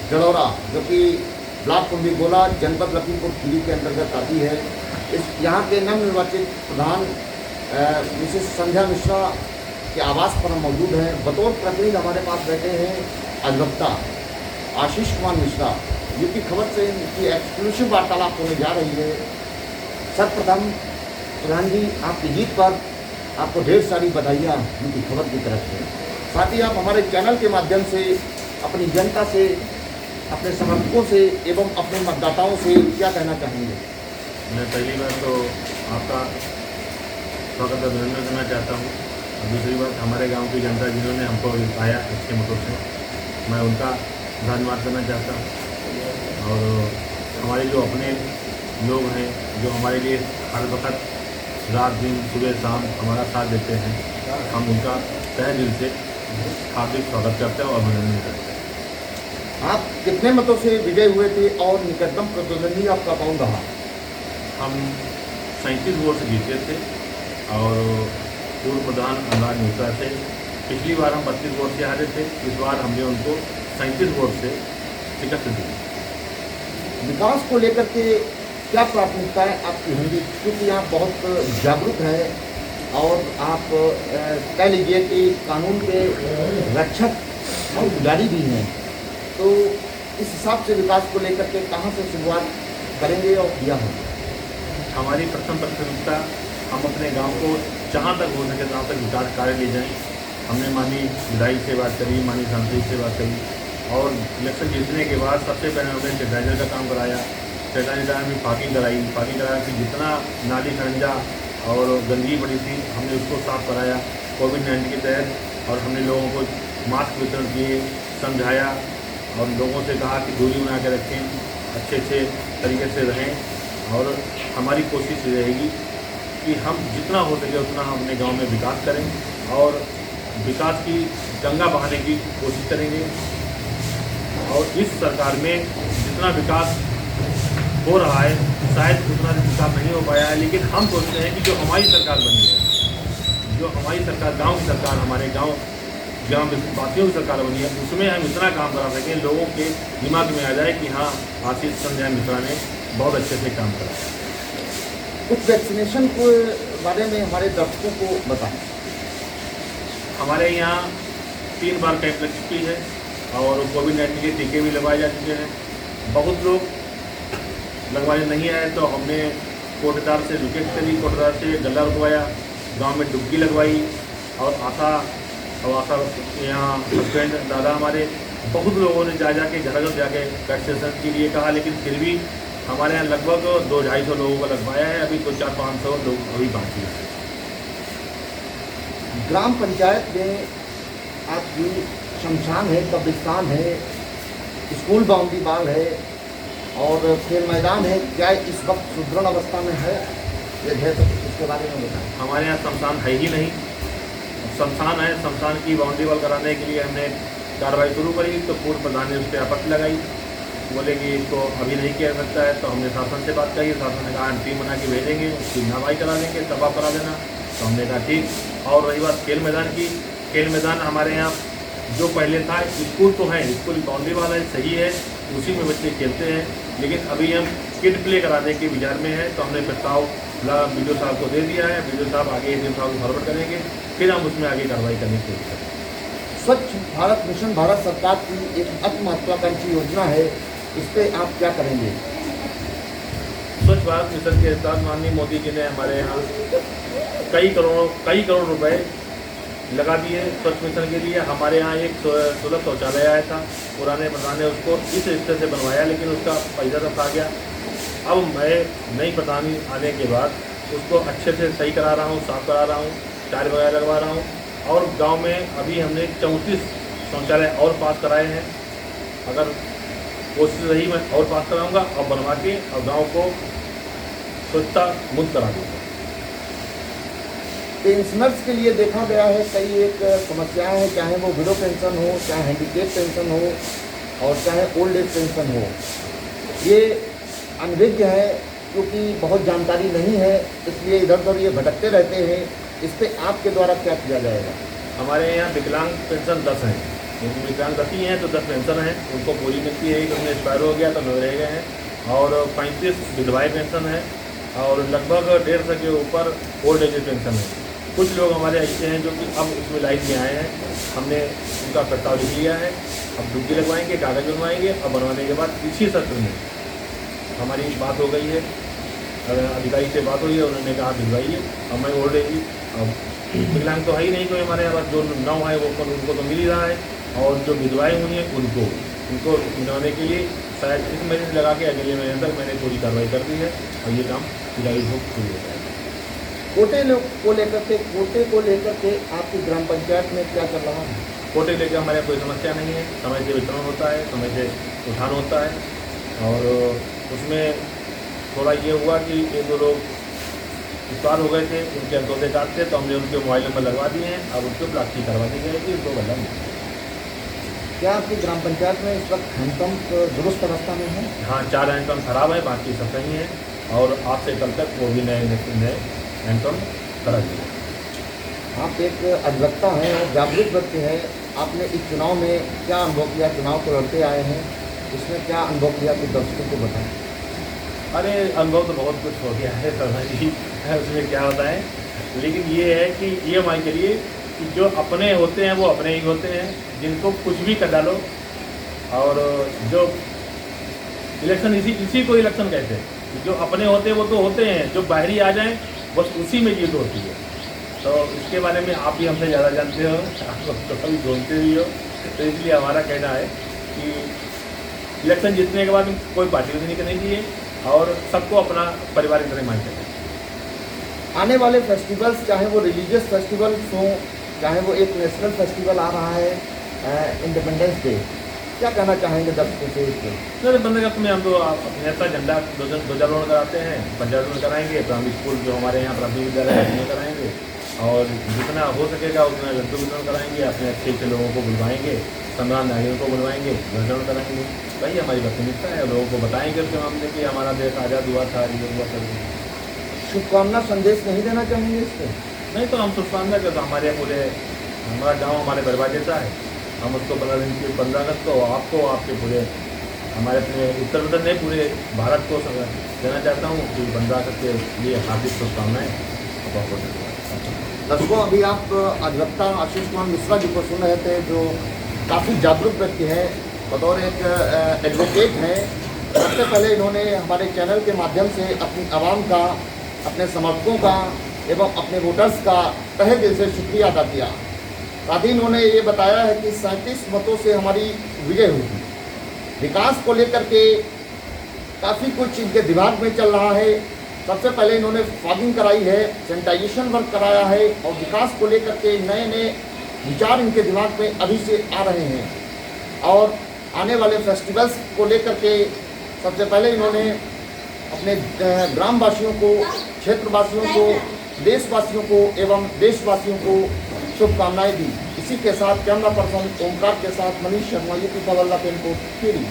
जड़ौरा, जो कि ब्लॉक कुंडीगोला जनपद लखीमपुर खीरी के अंतर्गत आती है। इस यहाँ के नवनिर्वाचित प्रधान मिसेस संध्या मिश्रा के आवास पर हम मौजूद हैं। बतौर प्रतिनिधि हमारे पास बैठे हैं अधिवक्ता आशीष कुमार मिश्रा। यूपी खबर से इनकी एक्सक्लूसिव वार्तालाप होने जा रही है। सर्वप्रथम प्रधान जी, आपकी जीत पर आपको ढेर सारी बधाइयाँ यूपी खबर की तरफ से। साथ ही आप हमारे चैनल के माध्यम से अपनी जनता से, अपने समर्थकों से एवं अपने मतदाताओं से क्या कहना चाहेंगे? मैं पहली बार तो आपका स्वागत अभिनंदन करना चाहता हूँ और दूसरी बात हमारे गांव की जनता जिन्होंने हमको जिताया अच्छे मतों से, मैं उनका धन्यवाद करना चाहता हूँ। और हमारे जो अपने लोग हैं जो हमारे लिए हर वक्त रात दिन सुबह शाम हमारा साथ देते हैं, हम उनका तहे दिल से हार्दिक स्वागत करते हैं और अभिनंदन करते हैं। आप कितने मतों से विजय हुए थे और निकटतम प्रतिद्वंदी आपका कौन रहा? हम 37 वोट से जीते थे और पूर्व प्रधान अनुराग मिश्रा से पिछली बार हम 32 वोट से हारे थे। इस बार हमने उनको 37 वोट से टिकट दी। विकास को लेकर के क्या प्राथमिकताएं आपकी होंगी, क्योंकि आप बहुत जागरूक हैं और आप कह लीजिए कि कानून के रक्षक और पुजारी भी हैं, तो इस हिसाब से विकास को लेकर के कहां से शुरुआत करेंगे और किया होगा? हमारी प्रथम प्राथमिकता हम अपने गांव को जहां तक हो सके तहाँ तक विकास कार्य ले जाएं। हमने माननीय विधायक से बात करी, माननीय सांसद से बात करी और इलेक्शन जीतने के बाद सबसे पहले हमने सैनिटाइजर का काम कराया। सैनिटाइजर में फागिंग कराई कि जितना नाली खरंजा और गंदगी पड़ी थी हमने उसको साफ कराया कोविड-19 के तहत। और हमने लोगों को मास्क वितरण किए, समझाया और लोगों से कहा कि दूरी बना के रखें, अच्छे तरीके से रहें। और हमारी कोशिश रहेगी कि हम जितना हो सके उतना हम अपने गांव में विकास करें और विकास की गंगा बहाने की कोशिश करेंगे। और इस सरकार में जितना विकास हो रहा है शायद उतना विकास नहीं हो पाया है, लेकिन हम सोचते हैं कि जो हमारी सरकार बनी है, जो हमारी सरकार गांव की सरकार, हमारे गांव वासियों की सरकार बनी है, उसमें हम इतना काम करा सकें लोगों के दिमाग में आ जाए कि हाँ, आशीष संध्या मिश्रा ने बहुत अच्छे से काम करा। कुछ वैक्सीनेशन के बारे में हमारे दर्शकों को बताएं। हमारे यहाँ 3 बार कैंप लग चुकी है और कोविड-19 के टीके भी लगवाए जा चुके हैं। बहुत लोग लगवाने नहीं आए तो हमने कोटेदार से विकेट करी, कोटेदार से गला लगवाया, गांव में डुबकी लगवाई और आशा यहाँ हस्बैंड दादा हमारे बहुत लोगों ने जा के घर जाके वैक्सीनेशन के लिए कहा, लेकिन फिर भी हमारे यहाँ लगभग 200-250 लोगों को लगवाया है। अभी 400-500 लोग अभी बाकी है। ग्राम पंचायत में आपकी शमशान है, कब्रिस्तान है, स्कूल बाउंड्री वॉल है और खेल मैदान है, क्या इस वक्त सुदृढ़ अवस्था में है या है? तो इसके बारे में बताएं। हमारे यहाँ शमशान है ही नहीं। शमशान है, शमशान की बाउंड्री वॉल कराने के लिए हमने कार्रवाई शुरू करी तो पूर्व प्रधान ने उस पर आपत्ति लगाई, बोले कि इसको अभी नहीं किया सकता है। तो हमने शासन से बात करी, शासन ने कहा हम टीम बना के भेजेंगे, उसकी नवाई करा देंगे, सभा करा देना। तो हमने कहा ठीक। और रही बात खेल मैदान की, खेल मैदान हमारे यहाँ जो पहले था, स्कूल तो है, स्कूल बाउंड्री वाला सही है, उसी में बच्चे खेलते हैं, लेकिन अभी हम किड प्ले कराने के विचार में है। तो हमने प्रस्ताव वीडियो साहब को दे दिया है, वीडियो साहब आगे एडीएम साहब को फॉरवर्ड करेंगे, फिर हम उसमें आगे कार्रवाई करने की कोशिश करेंगे। स्वच्छ भारत मिशन भारत सरकार की एक अति महत्वाकांक्षी योजना है, इस पर आप क्या करेंगे? स्वच्छ भारत मिशन के तहत माननीय मोदी जी ने हमारे यहाँ कई करोड़ रुपए लगा दिए स्वच्छ मिशन के लिए। हमारे यहाँ एक सुलभ शौचालय आया था, पुराने प्रधान ने उसको इस रिश्ते से बनवाया, लेकिन उसका पैसा तो खा गया। अब मैं नई प्रधानी आने के बाद उसको अच्छे से सही करा रहा हूँ, साफ करा रहा हूँ, टायर वगैरह लगवा रहा हूँ। और गांव में अभी हमने 34 शौचालय और पास कराए हैं। अगर कोशिश रही मैं और पास कराऊंगा और बनवा के और गांव को स्वच्छता मुक्त करा दूँगा। पेंशनर्स के लिए देखा गया है कई एक समस्याएं हैं, चाहे वो विडो पेंशन हो, चाहे हैंडीकेप पेंशन हो और चाहे ओल्ड एज पेंशन हो। ये अनभिज्ञ है क्योंकि बहुत जानकारी नहीं है, इसलिए इधर उधर ये भटकते रहते हैं। इस पर आपके द्वारा क्या किया जाएगा? हमारे यहाँ विकलांग पेंशन 10 हैं लेकिन विकलांग दस ही हैं तो 10 पेंशन हैं, उनको पूरी मिलती है। एक उसमें एक्सपायर हो गया तो 9 रह गए हैं और 35 विधवाएँ पेंशन है और लगभग 150 के ऊपर ओल्ड एज पेंशन है। कुछ लोग हमारे ऐसे हैं जो कि अब इसमें लाइन में आए हैं, हमने उनका प्रस्ताव लिख लिया है, अब डुबकी लगवाएंगे, कागज बनवाएंगे और बनवाने के बाद इसी सत्र में हमारी बात हो गई है, अधिकारी से बात हुई है, उन्होंने कहा भिजवाइए। अब मैं ओल्ड एज अब विकलांग तो है ही नहीं कोई हमारे यहाँ, जो 9 है वो उनको तो मिल ही रहा है और जो विधवाएँ हुई हैं उनको मिलवाने के लिए शायद इस महीने से लगा के अगले महीने तक मैंने पूरी कार्रवाई कर दी है और ये काम जुलाई को शुरू हो जाएगा। कोटे को लेकर के आपकी ग्राम पंचायत में क्या चल रहा है? कोटे लेकर हमारे यहाँ कोई समस्या नहीं है, समय से वितरण होता है, समय से उठान होता है और उसमें थोड़ा ये हुआ कि 1-2 लोग इस्तार हो गए थे, उनके अंतों कार्ड थे तो हमने उनके मोबाइल नंबर लगवा दिए हैं, अब उनको प्लास्टिक करवा दी गई थी, उनको बदला नहीं। क्या आपकी ग्राम पंचायत में इस वक्त हैंडपम्प दुरुस्त अवस्था में है? हाँ, 4 हैंडपम्प खराब है, बाकी सब सही हैं और आज से कल तक वो भी नए हैंडपम्प करा दिए। आप एक अधिवक्ता हैं और जागरूक व्यक्ति हैं, आपने इस चुनाव में क्या अनुभव किया? चुनाव को लड़ते आए हैं, इसमें क्या अनुभव किया कुछ दर्शकों को बताएं। अरे अनुभव तो बहुत कुछ हो गया है शर्मा जी, उसमें क्या होता है, लेकिन ये है कि ये मान के लिए कि जो अपने होते हैं वो अपने ही होते हैं, जिनको कुछ भी कर डालो और जो इलेक्शन इसी को इलेक्शन कहते हैं, जो अपने होते हैं वो तो होते हैं, जो बाहरी आ जाएं बस उसी में जीत होती है। तो इसके बारे में आप भी हमसे ज़्यादा जानते हो, आप तो कभी बोलते भी हो, तो इसलिए हमारा कहना है कि इलेक्शन जीतने के बाद कोई पार्टी नहीं करनी चाहिए और सबको अपना परिवार की तरह मानना चाहिए। आने वाले फेस्टिवल्स, चाहे वो रिलीजियस फेस्टिवल्स हों, चाहे वो एक नेशनल फेस्टिवल आ रहा है इंडिपेंडेंस डे, क्या कहना चाहेंगे दर्शकों से इस पर? सर बंदोबस्त में हम तो नेता झंडा ध्वजारोहण कराते हैं, पंचायत में कराएंगे, प्राइमरी स्कूल जो हमारे यहाँ प्राथमिक विद्यालय है उसमें कराएंगे और जितना हो सकेगा उतना लड्डू वितरण कराएंगे, अपने अच्छे अच्छे लोगों को बुलवाएंगे, संग्राम नागरिकों को बुलवाएंगे, ध्वजारोहण कराएंगे। वही हमारी प्राथमिकता है, लोगों को बताएंगे उसके मामले कि हमारा देश आज़ाद हुआ था, ये हुआ था। शुभकामना संदेश नहीं देना चाहेंगे इस पर? नहीं तो हम शुभकामना करते, हमारे पूरे हमारा गाँव हमारे परिवार जैसा है, हम उसको 15 अगस्त को आपको आपके पूरे हमारे अपने उत्तर प्रदेश नहीं पूरे भारत को देना चाहता हूँ कि 15 अगस्त के लिए हार्दिक शुभकामनाएं। दर्शकों, अभी आप अधिवक्ता आशीष कुमार मिश्रा जी को सुन रहे थे, जो काफ़ी जागरूक व्यक्ति हैं, बतौर एक एडवोकेट हैं। सबसे पहले इन्होंने हमारे चैनल के माध्यम से अपनी आवाम का, अपने समर्थकों का एवं अपने वोटर्स का तहे दिल से शुक्रिया अदा किया। साथ ही इन्होंने ये बताया है कि 37 मतों से हमारी विजय हुई थी। विकास को लेकर के काफ़ी कुछ इनके दिमाग में चल रहा है। सबसे पहले इन्होंने फॉगिंग कराई है, सैनिटाइजेशन वर्क कराया है और विकास को लेकर के नए नए विचार इनके दिमाग में अभी से आ रहे हैं। और आने वाले फेस्टिवल्स को लेकर के सबसे पहले इन्होंने अपने ग्रामवासियों को, क्षेत्रवासियों को, देशवासियों को एवं देशवासियों को शुभकामनाएं दी। इसी के साथ कैमरा पर्सन ओमकार के साथ मनीष शर्मा, यूपी खबर, लखनपुर, खीरी।